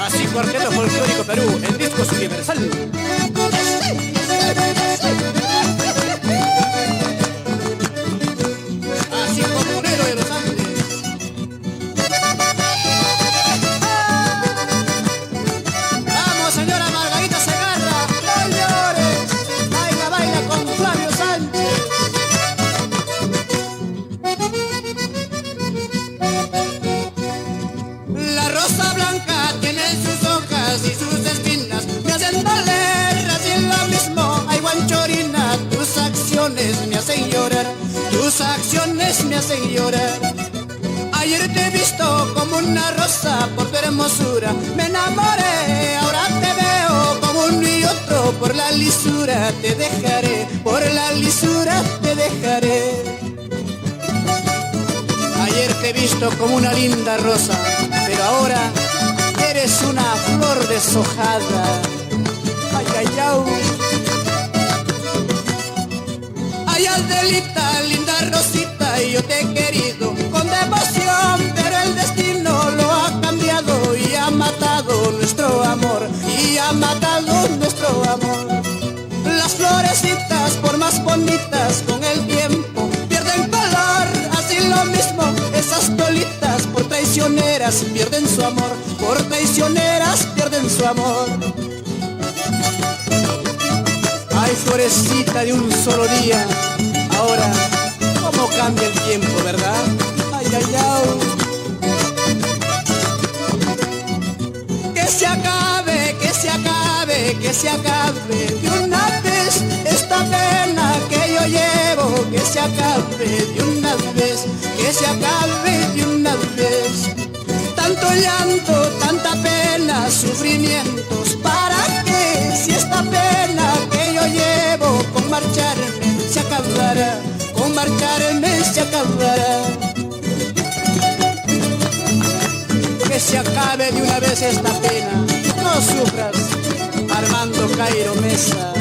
Así Cuarteto Folclórico Perú, en Discos Universal. Así Comunero de los Andes. Vamos, señora Margarita Segarra, no llores. Baila, baila con Flavio Sánchez. La rosa blanca tiene sus hojas y sus espinas, me hacen doler, así es lo mismo. Ay, guanchorina, tus acciones me hacen llorar, tus acciones me hacen llorar. Ayer te he visto como una rosa por tu hermosura, me enamoré, ahora te veo como uno y otro, por la lisura te dejaré, por la lisura te dejaré. Ayer te he visto como una linda rosa, pero ahora eres una flor deshojada. Ay, ay, ay. Ay, Adelita, linda rosita, y yo te he querido con devoción, pero el destino lo ha cambiado y ha matado nuestro amor, y ha matado nuestro amor. Las florecitas, por más bonitas, con el tiempo pierden color, así lo mismo esas tolitas, por traicioneras pierden su amor, por traicioneras pierden su amor. Ay, florecita de un solo día, ahora cómo cambia el tiempo, ¿verdad? Ay, ay, ay. Que se acabe, que se acabe, que se acabe de una vez esta pena que yo llevo, que se acabe de una vez, que se acabe de una vez. Tanto llanto, tanta pena, sufrimientos, ¿para qué? Si esta pena que yo llevo con marcharme se acabará, con marcharme se acabará. Que se acabe de una vez esta pena, no sufras, Armando Cairo Mesa.